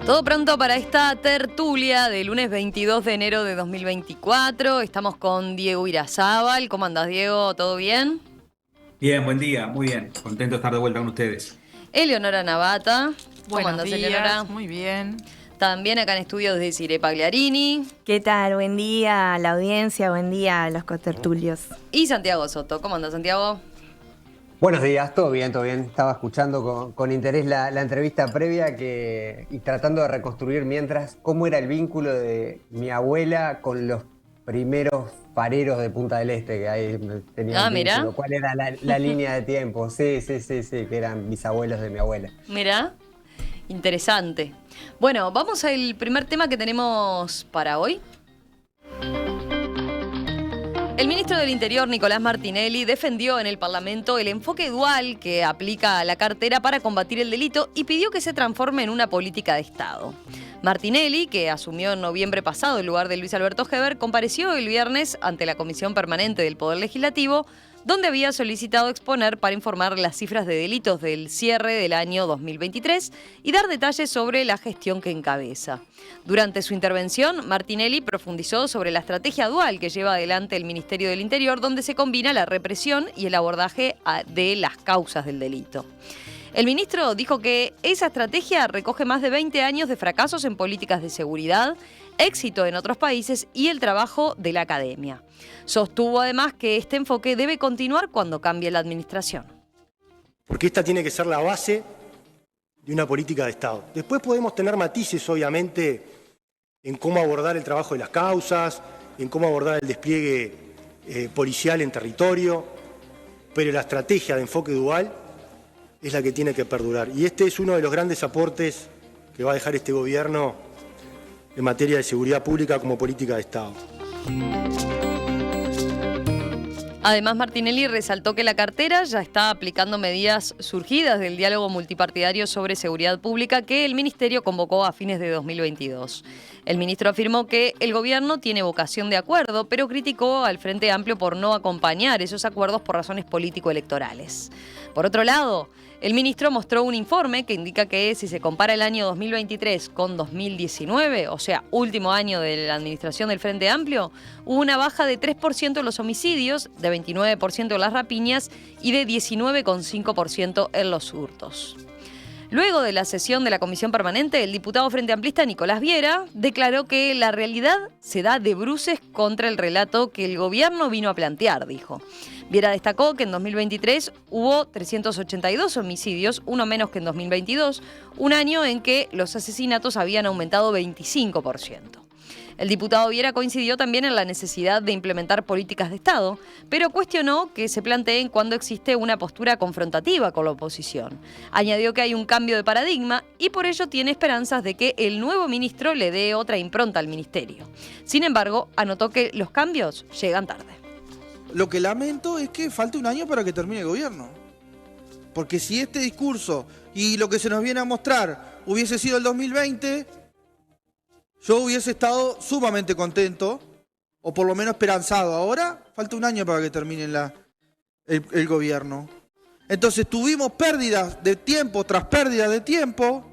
Todo pronto para esta tertulia del lunes 22 de enero de 2024. Estamos con Diego Irazábal. ¿Cómo andás, Diego? ¿Todo bien? Bien, buen día, muy bien. Contento de estar de vuelta con ustedes. Eleonora Navata. ¿Cómo Buenos andás, días, Eleonora? muy bien. También acá en estudios de Cire Pagliarini. ¿Qué tal? Buen día a la audiencia, buen día a los cotertulios. Y Santiago Soto. ¿Cómo andás, Santiago? Buenos días, todo bien, todo bien. Estaba escuchando con interés la entrevista previa y tratando de reconstruir mientras cómo era el vínculo de mi abuela con los primeros fareros de Punta del Este, que ahí tenían mirá. vínculo. ¿Cuál era la línea de tiempo? Sí, que eran bisabuelos de mi abuela. Mirá, interesante. Bueno, vamos al primer tema que tenemos para hoy. El ministro del Interior, Nicolás Martinelli, defendió en el Parlamento el enfoque dual que aplica a la cartera para combatir el delito y pidió que se transforme en una política de Estado. Martinelli, que asumió en noviembre pasado el lugar de Luis Alberto Heber, compareció el viernes ante la Comisión Permanente del Poder Legislativo, donde había solicitado exponer para informar las cifras de delitos del cierre del año 2023 y dar detalles sobre la gestión que encabeza. Durante su intervención, Martinelli profundizó sobre la estrategia dual que lleva adelante el Ministerio del Interior, donde se combina la represión y el abordaje de las causas del delito. El ministro dijo que esa estrategia recoge más de 20 años de fracasos en políticas de seguridad, éxito en otros países y el trabajo de la academia. Sostuvo además que este enfoque debe continuar cuando cambie la administración. Porque esta tiene que ser la base de una política de Estado. Después podemos tener matices, obviamente, en cómo abordar el trabajo de las causas, en cómo abordar el despliegue policial en territorio, pero la estrategia de enfoque dual es la que tiene que perdurar. Y este es uno de los grandes aportes que va a dejar este gobierno en materia de seguridad pública como política de Estado. Además, Martinelli resaltó que la cartera ya está aplicando medidas surgidas del diálogo multipartidario sobre seguridad pública que el Ministerio convocó a fines de 2022. El ministro afirmó que el gobierno tiene vocación de acuerdo, pero criticó al Frente Amplio por no acompañar esos acuerdos por razones político-electorales. Por otro lado, el ministro mostró un informe que indica que si se compara el año 2023 con 2019, o sea, último año de la administración del Frente Amplio, hubo una baja de 3% en los homicidios, de 29% en las rapiñas y de 19,5% en los hurtos. Luego de la sesión de la Comisión Permanente, el diputado Frente Amplista Nicolás Viera declaró que la realidad se da de bruces contra el relato que el gobierno vino a plantear, dijo. Viera destacó que en 2023 hubo 382 homicidios, uno menos que en 2022, un año en que los asesinatos habían aumentado 25%. El diputado Viera coincidió también en la necesidad de implementar políticas de Estado, pero cuestionó que se planteen cuando existe una postura confrontativa con la oposición. Añadió que hay un cambio de paradigma y por ello tiene esperanzas de que el nuevo ministro le dé otra impronta al ministerio. Sin embargo, anotó que los cambios llegan tarde. Lo que lamento es que falte un año para que termine el gobierno. Porque si este discurso y lo que se nos viene a mostrar hubiese sido el 2020, yo hubiese estado sumamente contento, o por lo menos esperanzado. Ahora falta un año para que termine el gobierno. Entonces tuvimos pérdidas de tiempo tras pérdidas de tiempo.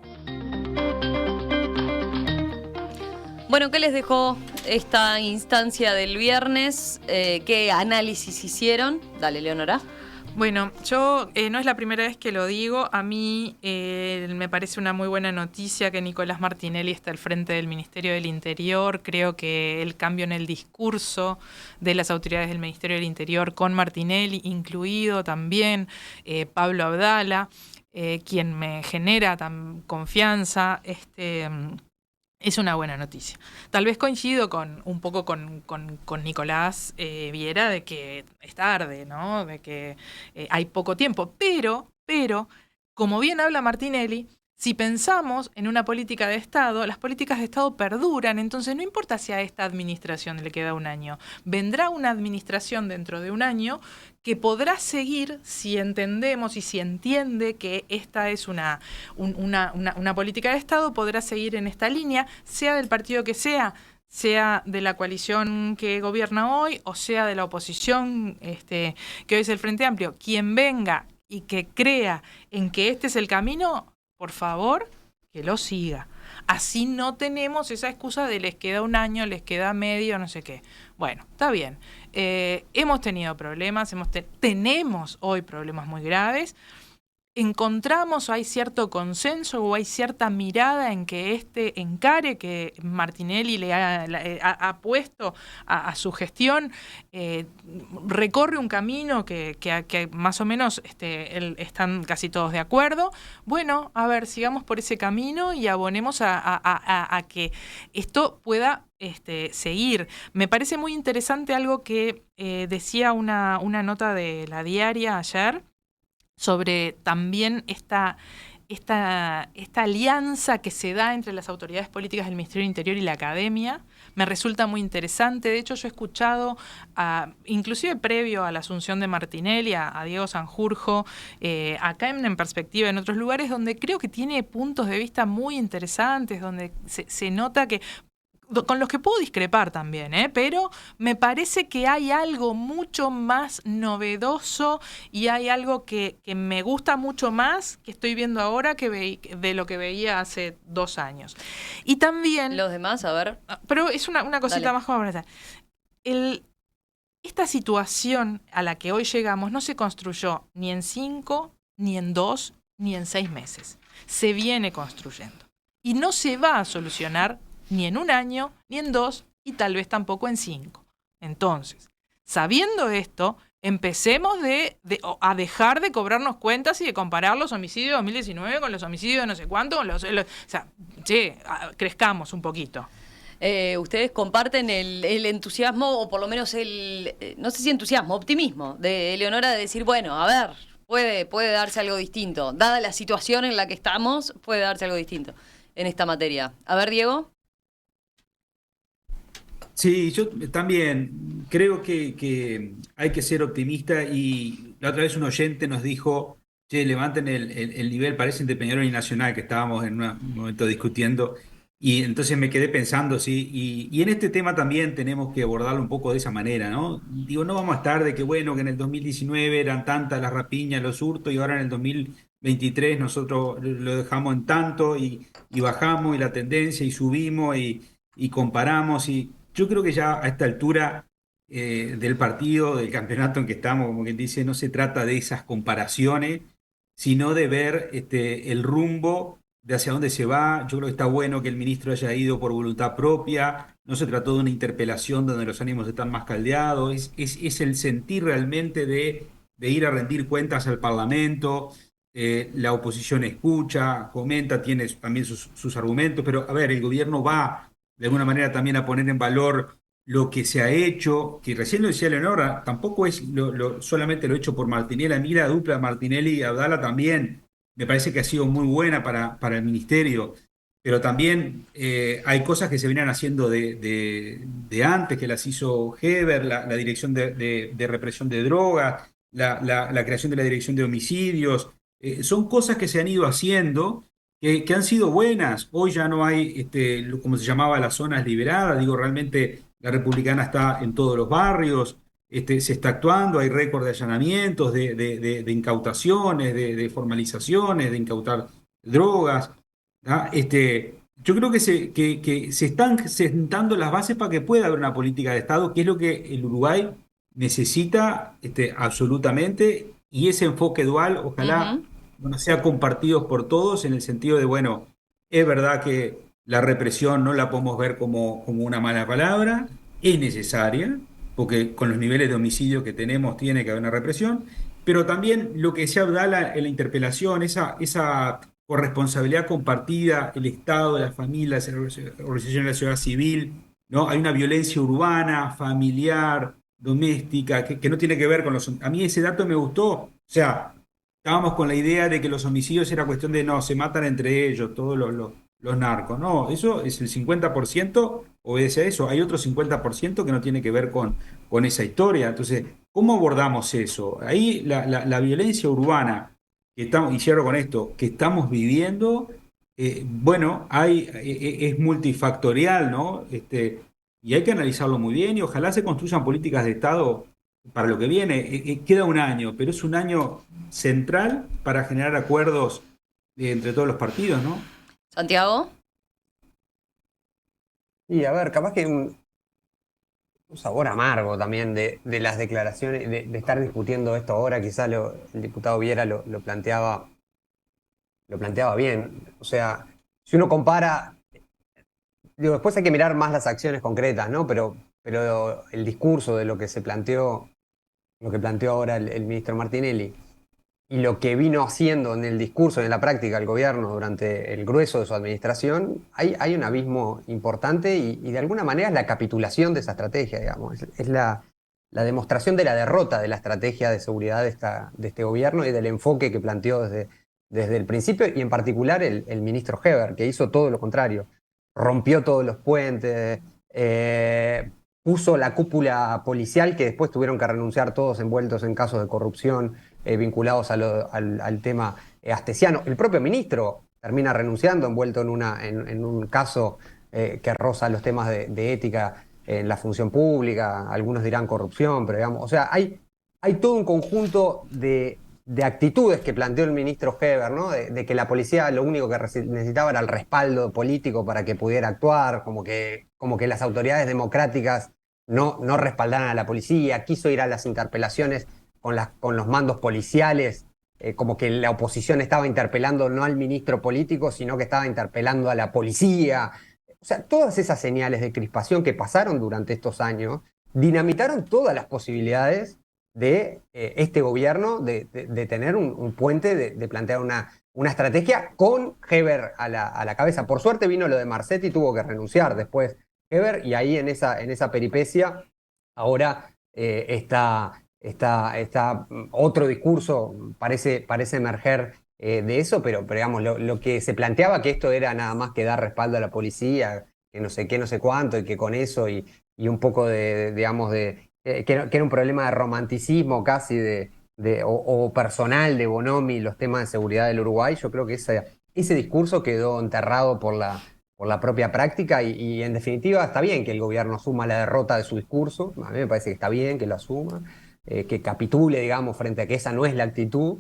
Bueno, ¿qué les dejó esta instancia del viernes? ¿Qué análisis hicieron? Dale, Leonora. Bueno, yo no es la primera vez que lo digo. A mí me parece una muy buena noticia que Nicolás Martinelli está al frente del Ministerio del Interior. Creo que el cambio en el discurso de las autoridades del Ministerio del Interior con Martinelli, incluido también Pablo Abdala, quien me genera tan confianza, es una buena noticia. Tal vez coincido un poco con Nicolás Viera de que es tarde, ¿no? De que hay poco tiempo. Pero, como bien habla Martinelli, si pensamos en una política de Estado, las políticas de Estado perduran, entonces no importa si a esta administración le queda un año. Vendrá una administración dentro de un año que podrá seguir si entendemos y si entiende que esta es una política de Estado, podrá seguir en esta línea, sea del partido que sea de la coalición que gobierna hoy o sea de la oposición que hoy es el Frente Amplio. Quien venga y que crea en que este es el camino, por favor, que lo siga. Así no tenemos esa excusa de les queda un año, les queda medio, no sé qué. Bueno, está bien. Hemos tenido problemas, tenemos hoy problemas muy graves. Encontramos, hay cierto consenso o hay cierta mirada en que este encare que Martinelli le ha puesto a su gestión recorre un camino que más o menos están casi todos de acuerdo. Bueno, a ver, sigamos por ese camino y abonemos a que esto pueda seguir. Me parece muy interesante algo que decía una nota de La Diaria ayer, sobre también esta alianza que se da entre las autoridades políticas del Ministerio del Interior y la academia. Me resulta muy interesante. De hecho, yo he escuchado, inclusive previo a la asunción de Martinelli, a Diego Sanjurjo, acá en Perspectiva, en otros lugares, donde creo que tiene puntos de vista muy interesantes, donde se nota que con los que puedo discrepar también, pero me parece que hay algo mucho más novedoso y hay algo que me gusta mucho más que estoy viendo ahora de lo que veía hace 2 años. Y también... Los demás, a ver. Pero es una cosita Dale. más como para estar. Esta situación a la que hoy llegamos no se construyó ni en 5, ni en 2, ni en 6 meses. Se viene construyendo. Y no se va a solucionar ni en 1 año, ni en 2, y tal vez tampoco en 5. Entonces, sabiendo esto, empecemos a dejar de cobrarnos cuentas y de comparar los homicidios de 2019 con los homicidios de no sé cuánto. O sea, crezcamos un poquito. Ustedes comparten el entusiasmo, o por lo menos no sé si entusiasmo, optimismo de Eleonora de decir, bueno, a ver, puede darse algo distinto. Dada la situación en la que estamos, puede darse algo distinto en esta materia. A ver, Diego. Sí, yo también creo que hay que ser optimista y la otra vez un oyente nos dijo, che, levanten el nivel, parece Independiente y Nacional, que estábamos en un momento discutiendo, y entonces me quedé pensando, sí, y en este tema también tenemos que abordarlo un poco de esa manera, ¿no? Digo, no vamos a estar de que, bueno, que en el 2019 eran tantas las rapiñas, los hurtos, y ahora en el 2023 nosotros lo dejamos en tanto y bajamos y la tendencia y subimos y comparamos y... Yo creo que ya a esta altura del partido, del campeonato en que estamos, como quien dice, no se trata de esas comparaciones, sino de ver el rumbo de hacia dónde se va. Yo creo que está bueno que el ministro haya ido por voluntad propia, no se trató de una interpelación donde los ánimos están más caldeados, es el sentir realmente de ir a rendir cuentas al Parlamento. La oposición escucha, comenta, tiene también sus argumentos, pero a ver, el gobierno va de alguna manera también a poner en valor lo que se ha hecho, que recién lo decía Leonora, tampoco es solamente lo hecho por Martinelli. A mí la dupla Martinelli y Abdala también me parece que ha sido muy buena para el ministerio, pero también hay cosas que se venían haciendo de antes, que las hizo Heber, la Dirección de Represión de Drogas, la creación de la Dirección de Homicidios. Son cosas que se han ido haciendo que han sido buenas. Hoy ya no hay, como se llamaba, las zonas liberadas. Digo, realmente la Republicana está en todos los barrios, se está actuando, hay récord de allanamientos, de incautaciones, de formalizaciones, de incautar drogas. ¿Ah? Yo creo que se están sentando las bases para que pueda haber una política de Estado, que es lo que el Uruguay necesita absolutamente, y ese enfoque dual, ojalá bueno, sea compartido por todos en el sentido de, bueno, es verdad que la represión no la podemos ver como una mala palabra, es necesaria, porque con los niveles de homicidio que tenemos tiene que haber una represión, pero también lo que se habla en la interpelación, esa corresponsabilidad compartida, el Estado, las familias, las organizaciones de la sociedad civil, ¿no? Hay una violencia urbana, familiar, doméstica, que no tiene que ver con los... A mí ese dato me gustó, o sea... Estábamos con la idea de que los homicidios era cuestión de no, se matan entre ellos, todos los narcos. No, eso es el 50%, obedece a eso. Hay otro 50% que no tiene que ver con esa historia. Entonces, ¿cómo abordamos eso? Ahí la violencia urbana, y cierro con esto, que estamos viviendo, bueno, es multifactorial, ¿no? Y hay que analizarlo muy bien y ojalá se construyan políticas de Estado para lo que viene. Queda un año, pero es un año central para generar acuerdos entre todos los partidos, ¿no? Santiago. Y a ver, capaz que un sabor amargo también de las declaraciones, de estar discutiendo esto ahora, quizá el diputado Viera lo planteaba bien. O sea, si uno compara, digo, después hay que mirar más las acciones concretas, ¿no? Pero el discurso de lo que planteó ahora el ministro Martinelli, y lo que vino haciendo en el discurso, en la práctica, el gobierno durante el grueso de su administración, hay un abismo importante y de alguna manera es la capitulación de esa estrategia, digamos. Es la demostración de la derrota de la estrategia de seguridad de este gobierno y del enfoque que planteó desde el principio, y en particular el ministro Heber, que hizo todo lo contrario. Rompió todos los puentes, puso la cúpula policial, que después tuvieron que renunciar todos envueltos en casos de corrupción vinculados al tema astesiano. El propio ministro termina renunciando, envuelto en un caso que roza los temas de ética en la función pública. Algunos dirán corrupción, pero digamos, o sea, hay todo un conjunto de actitudes que planteó el ministro Heber, ¿no? De que la policía lo único que necesitaba era el respaldo político para que pudiera actuar, como que las autoridades democráticas no respaldaran a la policía. Quiso ir a las interpelaciones con los mandos policiales, como que la oposición estaba interpelando no al ministro político, sino que estaba interpelando a la policía. O sea, todas esas señales de crispación que pasaron durante estos años dinamitaron todas las posibilidades de este gobierno de tener un puente, de plantear una estrategia con Heber a la cabeza. Por suerte vino lo de Marcetti y tuvo que renunciar después Heber, y ahí en esa peripecia ahora está otro discurso, parece emerger de eso, pero digamos, lo que se planteaba, que esto era nada más que dar respaldo a la policía, que no sé qué, no sé cuánto, y que con eso y un poco digamos, que era un problema de romanticismo casi o personal de Bonomi, los temas de seguridad del Uruguay. Yo creo que ese discurso quedó enterrado por la propia práctica y en definitiva está bien que el gobierno asuma la derrota de su discurso. A mí me parece que está bien que lo asuma, que capitule, digamos, frente a que esa no es la actitud.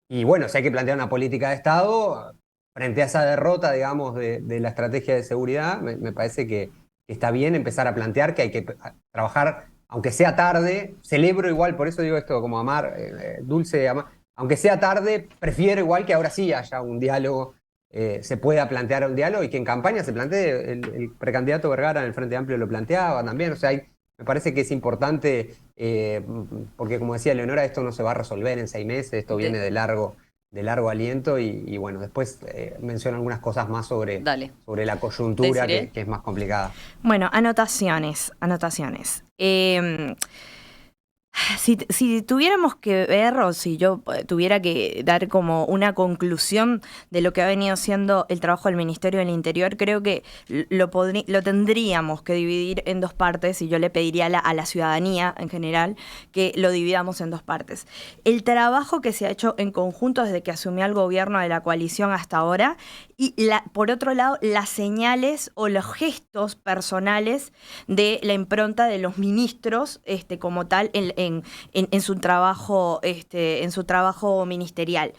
Y bueno, si hay que plantear una política de Estado frente a esa derrota, digamos, de la estrategia de seguridad, me parece que está bien empezar a plantear que hay que trabajar, aunque sea tarde. Celebro igual, por eso digo esto como Amar, Dulce, Amar, aunque sea tarde, prefiero igual que ahora sí haya un diálogo, se pueda plantear un diálogo y que en campaña se plantee. El precandidato Vergara en el Frente Amplio lo planteaba también. O sea, me parece que es importante, porque como decía Leonora, esto no se va a resolver en 6 meses, esto viene de largo aliento y bueno, después menciono algunas cosas más sobre la coyuntura que es más complicada. Bueno, anotaciones. Si tuviéramos que ver, o si yo tuviera que dar como una conclusión de lo que ha venido siendo el trabajo del Ministerio del Interior, creo que lo tendríamos que dividir en 2 partes, y yo le pediría a la ciudadanía en general que lo dividamos en 2 partes. El trabajo que se ha hecho en conjunto desde que asumió el gobierno de la coalición hasta ahora, y por otro lado, las señales o los gestos personales de la impronta de los ministros como tal en su trabajo, en su trabajo ministerial.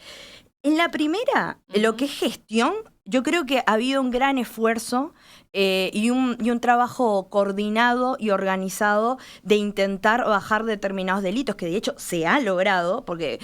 En la primera, lo que es gestión, yo creo que ha habido un gran esfuerzo y un trabajo coordinado y organizado de intentar bajar determinados delitos, que de hecho se ha logrado, porque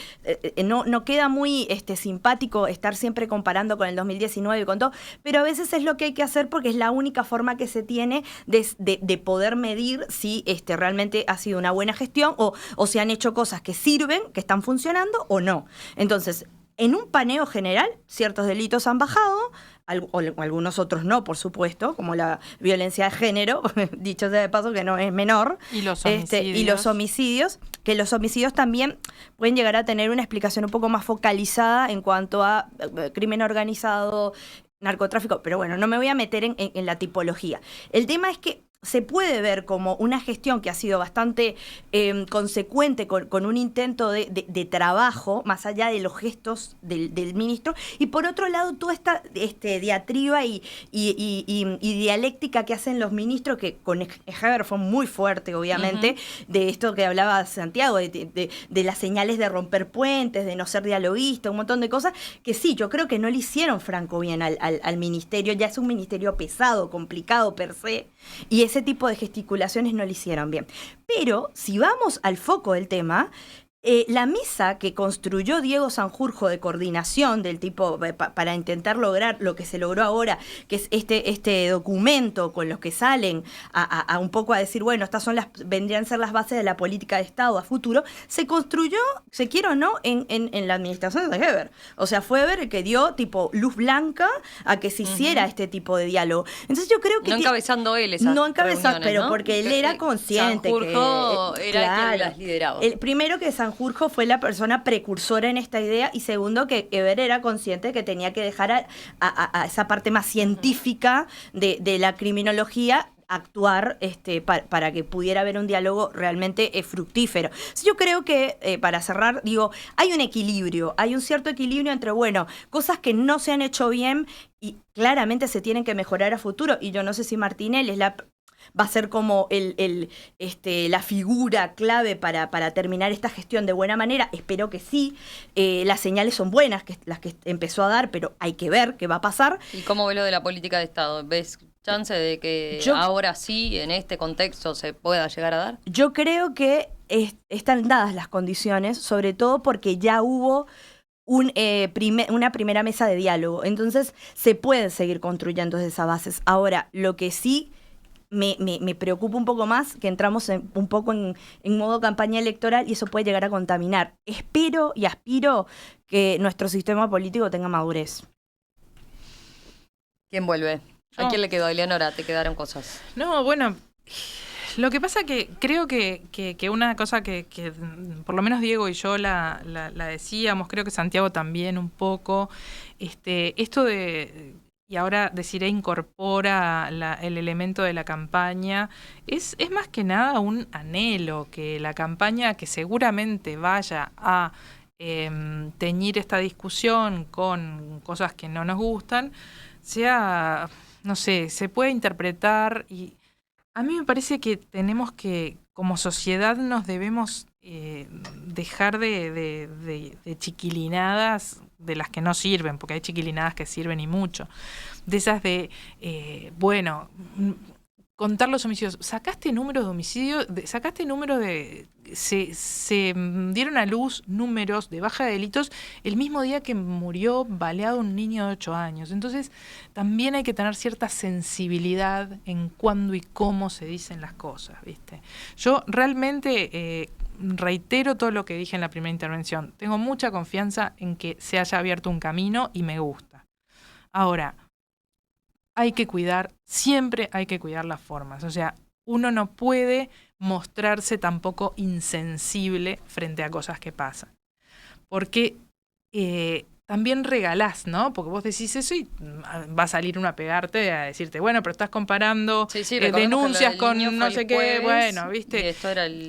no queda muy simpático estar siempre comparando con el 2019 y con todo, pero a veces es lo que hay que hacer porque es la única forma que se tiene de poder medir si realmente ha sido una buena gestión o si han hecho cosas que sirven, que están funcionando o no. Entonces, en un paneo general, ciertos delitos han bajado, algunos otros no, por supuesto, como la violencia de género, dicho sea de paso que no es menor. Y los homicidios. Y los homicidios, que los homicidios también pueden llegar a tener una explicación un poco más focalizada en cuanto a crimen organizado, narcotráfico, pero bueno, no me voy a meter en la tipología. El tema es que se puede ver como una gestión que ha sido bastante consecuente con un intento de trabajo, más allá de los gestos del ministro, y por otro lado toda esta diatriba y dialéctica que hacen los ministros, que con Heber fue muy fuerte, obviamente, de esto que hablaba Santiago, de las señales de romper puentes, de no ser dialoguista, un montón de cosas, que sí, yo creo que no le hicieron franco bien al ministerio, ya es un ministerio pesado, complicado per se, y ese tipo de gesticulaciones no le hicieron bien. Pero si vamos al foco del tema, la mesa que construyó Diego Sanjurjo de coordinación del tipo para intentar lograr lo que se logró ahora, que es este documento con los que salen a un poco a decir, bueno, estas vendrían a ser las bases de la política de Estado a futuro, se construyó, se quiera o no, en la administración de Heber. O sea, fue Heber el que dio tipo luz blanca a que se hiciera este tipo de diálogo. Entonces yo creo que... No encabezando él esas reuniones, pero ¿no? porque él era consciente Sanjurjo que... era quien las lideraba. Primero que Sanjurjo fue la persona precursora en esta idea, y segundo que Heber era consciente que tenía que dejar a esa parte más científica de la criminología actuar para que pudiera haber un diálogo realmente fructífero. Entonces yo creo que, para cerrar, digo, hay un equilibrio, hay un cierto equilibrio entre, bueno, cosas que no se han hecho bien y claramente se tienen que mejorar a futuro, y yo no sé si Martinelli va a ser como la figura clave para terminar esta gestión de buena manera. Espero que sí. Las señales son buenas, las que empezó a dar, pero hay que ver qué va a pasar. ¿Y cómo ves lo de la política de Estado? ¿Ves chance de que ahora sí, en este contexto, se pueda llegar a dar? Yo creo que están dadas las condiciones, sobre todo porque ya hubo una primera mesa de diálogo. Entonces se pueden seguir construyendo desde esas bases. Ahora, lo que sí me preocupa un poco más, que entramos un poco en modo campaña electoral, y eso puede llegar a contaminar. Espero y aspiro que nuestro sistema político tenga madurez. ¿Quién vuelve? ¿A quién le quedó? Eleonora, te quedaron cosas. No, bueno, lo que pasa que creo que una cosa que por lo menos Diego y yo la decíamos, creo que Santiago también un poco, esto de... Y ahora Desiree incorpora el elemento de la campaña. Es más que nada un anhelo que la campaña, que seguramente vaya a teñir esta discusión con cosas que no nos gustan, sea, no sé, se puede interpretar. Y a mí me parece que tenemos que, como sociedad, nos debemos dejar de chiquilinadas de las que no sirven, porque hay chiquilinadas que sirven y mucho. De esas de, contar los homicidios. Sacaste números de homicidios, sacaste números de... Se dieron a luz números de baja de delitos el mismo día que murió baleado un niño de 8 años. Entonces, también hay que tener cierta sensibilidad en cuándo y cómo se dicen las cosas, ¿viste? Yo realmente... reitero todo lo que dije en la primera intervención. Tengo mucha confianza en que se haya abierto un camino y me gusta. Ahora, hay que cuidar, siempre hay que cuidar las formas. O sea, uno no puede mostrarse tampoco insensible frente a cosas que pasan. Porque también regalás, ¿no? Porque vos decís eso y va a salir uno a pegarte, a decirte, bueno, pero estás comparando denuncias con no sé qué, bueno, ¿viste?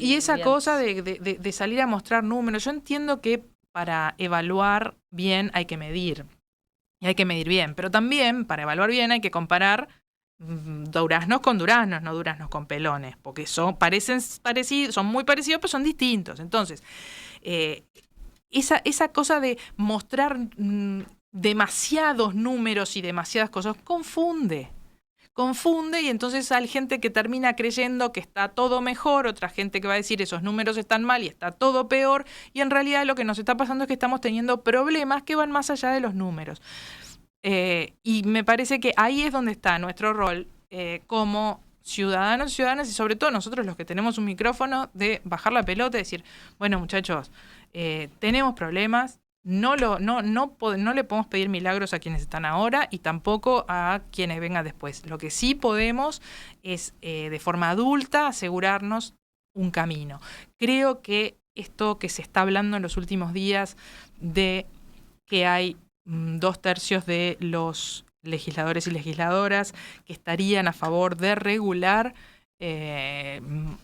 Y esa cosa de salir a mostrar números. Yo entiendo que para evaluar bien hay que medir. Y hay que medir bien. Pero también, para evaluar bien, hay que comparar duraznos con duraznos, no duraznos con pelones. Porque parecen parecidos, son muy parecidos, pero son distintos. Entonces, esa cosa de mostrar demasiados números y demasiadas cosas confunde, y entonces hay gente que termina creyendo que está todo mejor, otra gente que va a decir esos números están mal y está todo peor, y en realidad lo que nos está pasando es que estamos teniendo problemas que van más allá de los números. Y me parece que ahí es donde está nuestro rol como ciudadanos y ciudadanas, y sobre todo nosotros los que tenemos un micrófono, de bajar la pelota y decir, bueno, muchachos, tenemos problemas, no le podemos pedir milagros a quienes están ahora y tampoco a quienes vengan después. Lo que sí podemos es, de forma adulta, asegurarnos un camino. Creo que esto que se está hablando en los últimos días de que hay 2/3 de los legisladores y legisladoras que estarían a favor de regular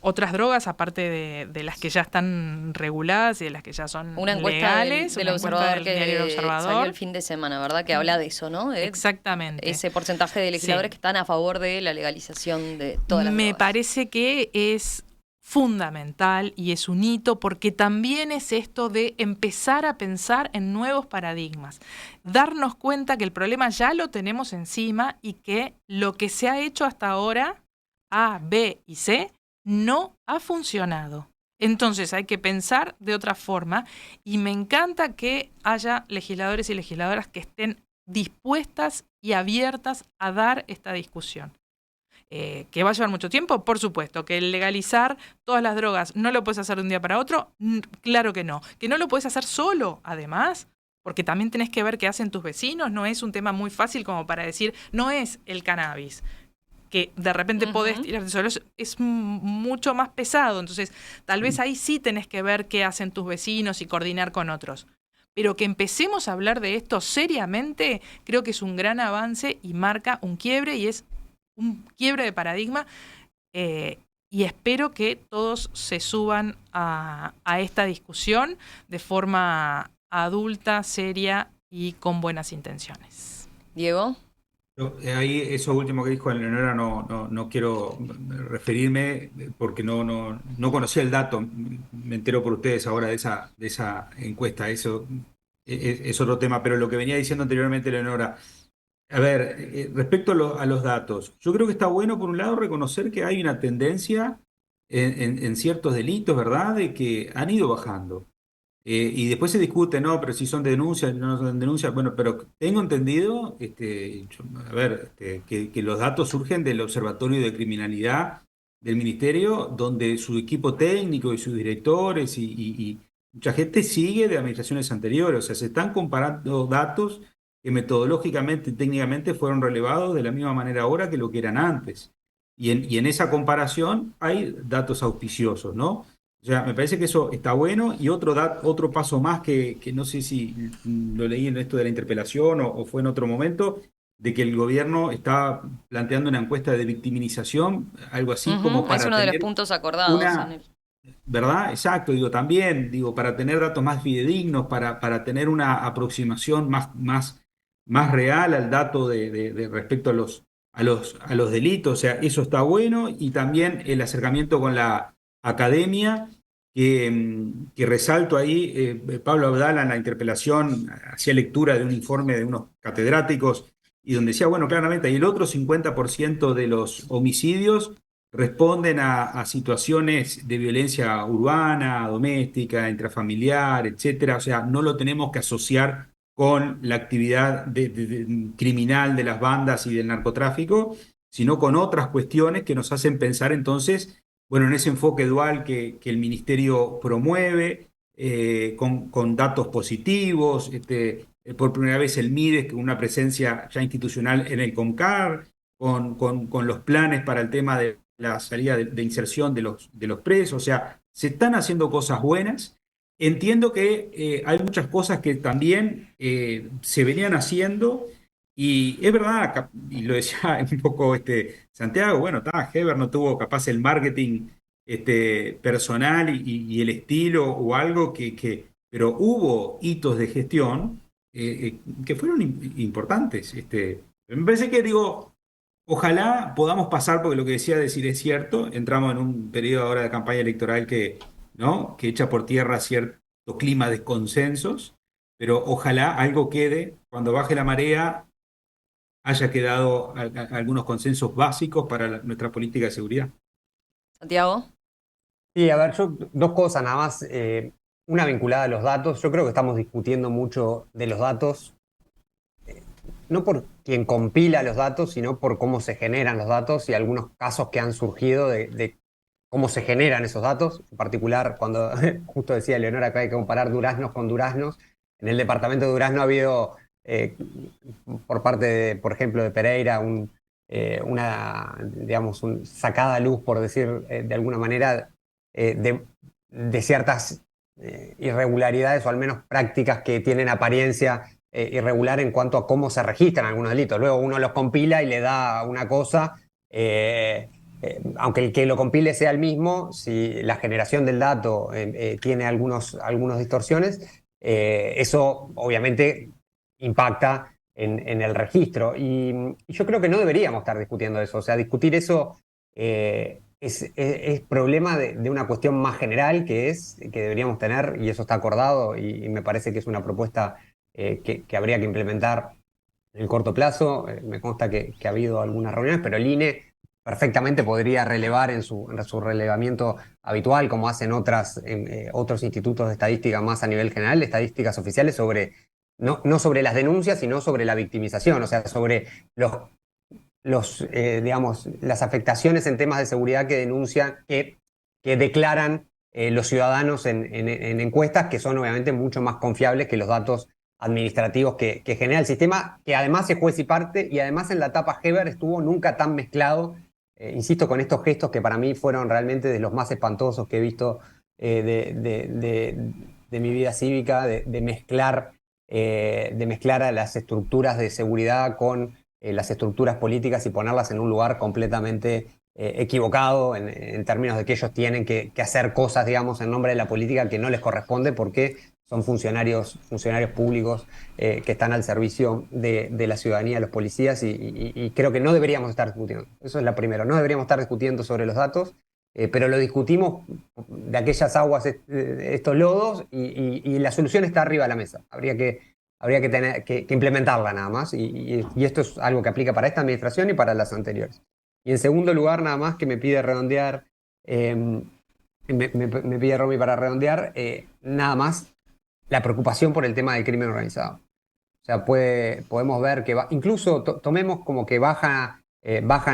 otras drogas aparte de las que ya están reguladas y de las que ya son una encuesta legales. del Una encuesta Observador del diario El que salió Observador. el fin de semana, ¿verdad? Que habla de eso, ¿no? Exactamente. Ese porcentaje de legisladores que están a favor de la legalización de todas las Me drogas. parece que es fundamental y es un hito porque también es esto de empezar a pensar en nuevos paradigmas, darnos cuenta que el problema ya lo tenemos encima y que lo que se ha hecho hasta ahora, A, B y C, no ha funcionado. Entonces hay que pensar de otra forma y me encanta que haya legisladores y legisladoras que estén dispuestas y abiertas a dar esta discusión. ¿Que va a llevar mucho tiempo? Por supuesto. ¿Que legalizar todas las drogas no lo puedes hacer de un día para otro? Claro que no. ¿Que no lo puedes hacer solo, además? Porque también tenés que ver qué hacen tus vecinos. No es un tema muy fácil como para decir, no es el cannabis, que de repente podés tirarte solo, es mucho más pesado. Entonces, tal vez ahí sí tenés que ver qué hacen tus vecinos y coordinar con otros. Pero que empecemos a hablar de esto seriamente, creo que es un gran avance y marca un quiebre y es un quiebre de paradigma. Y espero que todos se suban a esta discusión de forma adulta, seria y con buenas intenciones. Diego. Ahí, eso último que dijo Eleonora, no quiero referirme porque no conocía el dato. Me entero por ustedes ahora de esa encuesta. Eso es otro tema, pero lo que venía diciendo anteriormente Eleonora, a ver, respecto a los datos, yo creo que está bueno, por un lado, reconocer que hay una tendencia en ciertos delitos, ¿verdad?, de que han ido bajando. Y después se discute, no, pero si son denuncias, no son denuncias. Bueno, pero tengo entendido, a ver, que los datos surgen del Observatorio de Criminalidad del Ministerio, donde su equipo técnico y sus directores y mucha gente sigue de administraciones anteriores. O sea, se están comparando datos que metodológicamente y técnicamente fueron relevados de la misma manera ahora que lo que eran antes. Y en esa comparación hay datos auspiciosos, ¿no? O sea, me parece que eso está bueno. Y otro paso más que no sé si lo leí en esto de la interpelación o fue en otro momento, de que el gobierno está planteando una encuesta de victimización, algo así como para es uno de los tener puntos acordados en el... ¿verdad? Exacto, también, para tener datos más fidedignos, para tener una aproximación más real al dato de respecto a los delitos. O sea, eso está bueno. Y también el acercamiento con la academia, que resalto ahí, Pablo Abdala en la interpelación hacía lectura de un informe de unos catedráticos y donde decía, bueno, claramente, y el otro 50% de los homicidios responden a situaciones de violencia urbana, doméstica, intrafamiliar, etcétera. O sea, no lo tenemos que asociar con la actividad criminal de las bandas y del narcotráfico, sino con otras cuestiones que nos hacen pensar entonces, bueno, en ese enfoque dual que el Ministerio promueve, con datos positivos, por primera vez el MIDES con una presencia ya institucional en el CONCAR, con los planes para el tema de la salida de inserción de los presos. O sea, se están haciendo cosas buenas. Entiendo que hay muchas cosas que también se venían haciendo, y es verdad, y lo decía un poco Santiago, bueno, Heber no tuvo capaz el marketing personal y el estilo o algo pero hubo hitos de gestión que fueron importantes. Me parece que, ojalá podamos pasar, porque lo que decir es cierto, entramos en un periodo ahora de campaña electoral ¿no?, que echa por tierra cierto clima de consensos, pero ojalá algo quede, cuando baje la marea haya quedado algunos consensos básicos para nuestra política de seguridad. Santiago. Sí, a ver, dos cosas nada más. Una vinculada a los datos. Yo creo que estamos discutiendo mucho de los datos, no por quien compila los datos, sino por cómo se generan los datos y algunos casos que han surgido de cómo se generan esos datos. En particular, cuando justo decía Leonora que hay que comparar duraznos con duraznos, en el departamento de Durazno ha habido, por parte, por ejemplo, de Pereira, una sacada a luz, por decir de alguna manera, de ciertas irregularidades o al menos prácticas que tienen apariencia irregular en cuanto a cómo se registran algunos delitos. Luego uno los compila y le da una cosa aunque el que lo compile sea el mismo, si la generación del dato tiene algunas distorsiones, eso obviamente impacta en el registro. Y yo creo que no deberíamos estar discutiendo eso. O sea, discutir eso es problema de una cuestión más general que deberíamos tener, y eso está acordado, y me parece que es una propuesta que habría que implementar en el corto plazo. Me consta que ha habido algunas reuniones, pero el INE perfectamente podría relevar en su relevamiento habitual, como hacen otros institutos de estadística más a nivel general, estadísticas oficiales no sobre las denuncias, sino sobre la victimización, o sea, sobre digamos, las afectaciones en temas de seguridad que denuncian, que declaran los ciudadanos en encuestas, que son obviamente mucho más confiables que los datos administrativos que genera el sistema, que además es juez y parte, y además en la etapa Heber estuvo nunca tan mezclado, insisto, con estos gestos que para mí fueron realmente de los más espantosos que he visto de mi vida cívica, de mezclar a las estructuras de seguridad con las estructuras políticas y ponerlas en un lugar completamente equivocado en términos de que ellos tienen que hacer cosas, digamos, en nombre de la política que no les corresponde, porque son funcionarios públicos que están al servicio de la ciudadanía, de los policías, y creo que no deberíamos estar discutiendo. Eso es la primera. No deberíamos estar discutiendo sobre los datos, pero lo discutimos de aquellas aguas, estos lodos, y la solución está arriba de la mesa. Habría que implementarla nada más, y esto es algo que aplica para esta administración y para las anteriores. Y en segundo lugar, nada más, que me pide redondear, me pide Romy para redondear, nada más, la preocupación por el tema del crimen organizado. O sea, podemos ver que incluso tomemos como que bajan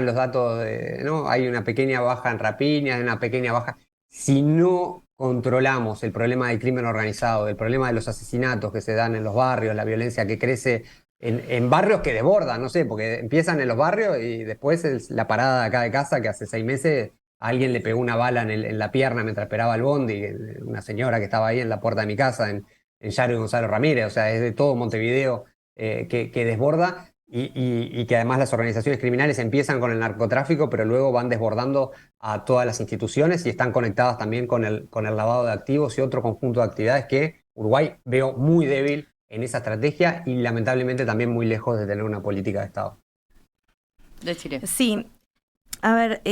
los datos, ¿no? Hay una pequeña baja en rapiñas, una pequeña baja. Si no controlamos el problema del crimen organizado, el problema de los asesinatos que se dan en los barrios, la violencia que crece en barrios que desbordan, no sé, porque empiezan en los barrios y después es la parada de acá de casa, que hace 6 meses a alguien le pegó una bala en la pierna mientras esperaba el bondi, una señora que estaba ahí en la puerta de mi casa, en Yaro y Gonzalo Ramírez. O sea, es de todo Montevideo que desborda, y que además las organizaciones criminales empiezan con el narcotráfico, pero luego van desbordando a todas las instituciones y están conectadas también con el lavado de activos y otro conjunto de actividades que Uruguay veo muy débil en esa estrategia, y lamentablemente también muy lejos de tener una política de Estado. Sí, a ver,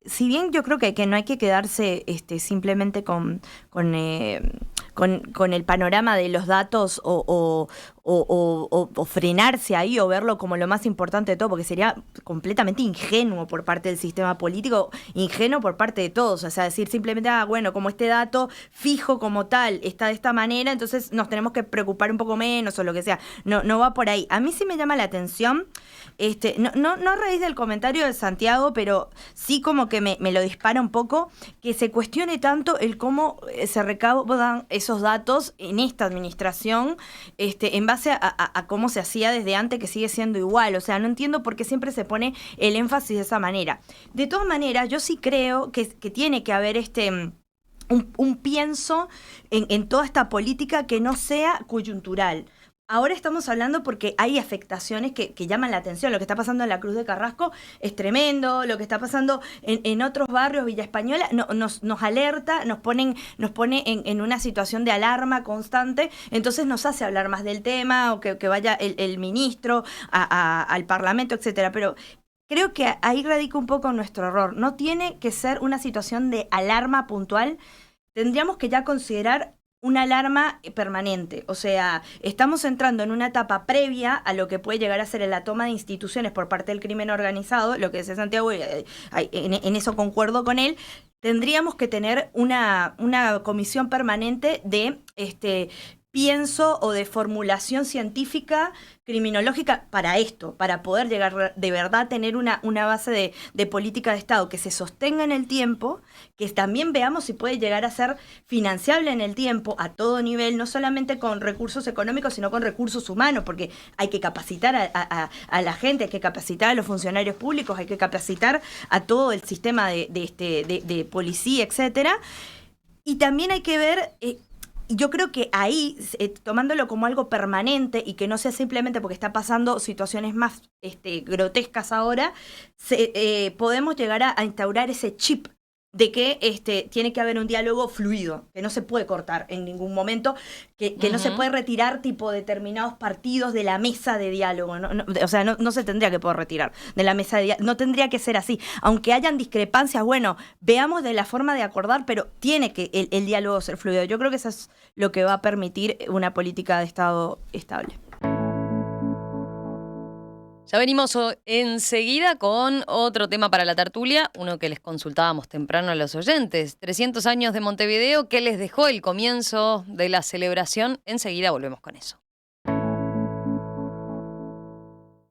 si bien yo creo que no hay que quedarse simplemente con el panorama de los datos o frenarse ahí o verlo como lo más importante de todo, porque sería completamente ingenuo por parte del sistema político, ingenuo por parte de todos. O sea, decir simplemente, bueno, como este dato fijo como tal está de esta manera, entonces nos tenemos que preocupar un poco menos o lo que sea. No va por ahí. A mí sí me llama la atención, no a raíz del comentario de Santiago, pero sí como que me lo dispara un poco, que se cuestione tanto el cómo se recaudan esos datos en esta administración, en base a cómo se hacía desde antes, que sigue siendo igual. O sea, no entiendo por qué siempre se pone el énfasis de esa manera. De todas maneras, yo sí creo que tiene que haber un pienso en toda esta política que no sea coyuntural. Ahora estamos hablando porque hay afectaciones que llaman la atención. Lo que está pasando en la Cruz de Carrasco es tremendo. Lo que está pasando en otros barrios, Villa Española, nos alerta, nos pone en una situación de alarma constante. Entonces nos hace hablar más del tema, o que vaya el ministro al Parlamento, etcétera. Pero creo que ahí radica un poco nuestro error. No tiene que ser una situación de alarma puntual. Tendríamos que ya considerar una alarma permanente. O sea, estamos entrando en una etapa previa a lo que puede llegar a ser la toma de instituciones por parte del crimen organizado, lo que decía Santiago, en eso concuerdo con él. Tendríamos que tener una comisión permanente de pienso o de formulación científica, criminológica para esto, para poder llegar de verdad a tener una base de política de Estado que se sostenga en el tiempo, que también veamos si puede llegar a ser financiable en el tiempo a todo nivel, no solamente con recursos económicos, sino con recursos humanos, porque hay que capacitar a la gente, hay que capacitar a los funcionarios públicos, hay que capacitar a todo el sistema de policía, etcétera. Y también hay que ver yo creo que ahí, tomándolo como algo permanente y que no sea simplemente porque está pasando situaciones más grotescas ahora, podemos llegar a instaurar ese chip de que tiene que haber un diálogo fluido, que no se puede cortar en ningún momento, que no se puede retirar tipo determinados partidos de la mesa de diálogo, o sea, no se tendría que poder retirar de la mesa de diálogo, no tendría que ser así, aunque hayan discrepancias, bueno, veamos de la forma de acordar, pero tiene que el diálogo ser fluido. Yo creo que eso es lo que va a permitir una política de Estado estable. Ya venimos enseguida con otro tema para la tertulia, uno que les consultábamos temprano a los oyentes. 300 años de Montevideo, ¿qué les dejó el comienzo de la celebración? Enseguida volvemos con eso.